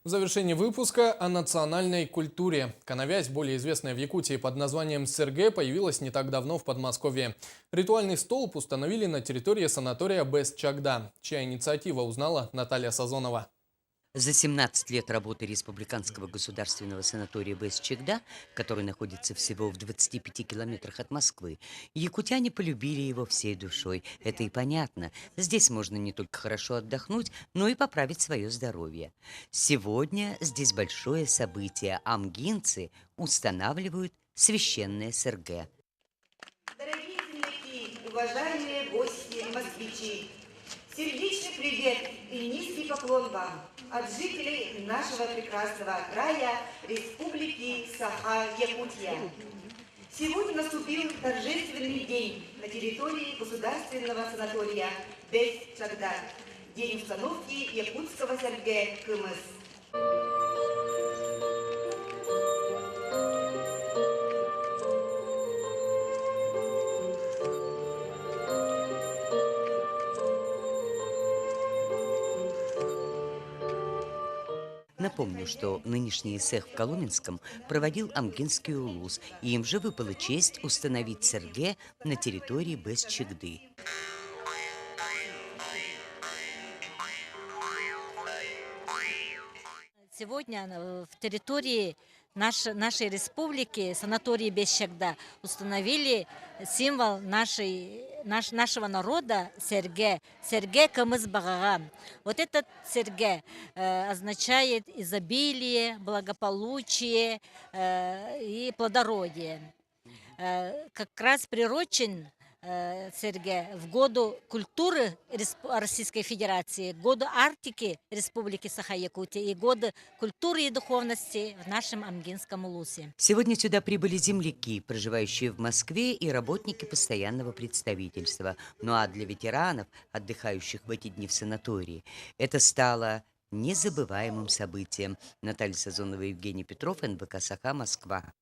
В завершении выпуска о национальной культуре. Коновязь, более известная в Якутии под названием сэргэ, появилась не так давно в Подмосковье. Ритуальный столб установили на территории санатория Бэс-Чагда, чья инициатива узнала Наталья Сазонова. За 17 лет работы Республиканского государственного санатория Бэс-Чагда, который находится всего в 25 километрах от Москвы, якутяне полюбили его всей душой. Это и понятно. Здесь можно не только хорошо отдохнуть, но и поправить свое здоровье. Сегодня здесь большое событие. Амгинцы устанавливают священное СРГ. Дорогие земляки, уважаемые гости, москвичи, сердечный привет и низкий поклон вам от жителей нашего прекрасного края Республики Саха-Якутия. Сегодня наступил торжественный день на территории государственного санатория Бэс-Чагда, день установки якутского сэргэ КМС. Напомню, что нынешний эсэх в Коломенском проводил Амгинский улус, и им же выпала честь установить СРГ на территории Бэс-Чагды. Сегодня в территории нашей республики, санатории Бэс-Чагда, установили символ нашего народа сэргэ, сэргэ кымыз багагам. Вот этот сэргэ означает изобилие, благополучие и плодородие. Как раз приурочен сэргэ в году культуры Российской Федерации, году Арктики Республики Саха-Якутия и годы культуры и духовности в нашем Амгинском улусе. Сегодня сюда прибыли земляки, проживающие в Москве, и работники постоянного представительства. Ну а для ветеранов, отдыхающих в эти дни в санатории, это стало незабываемым событием. Наталья Сазонова, Евгений Петров, НВК «Саха», Москва.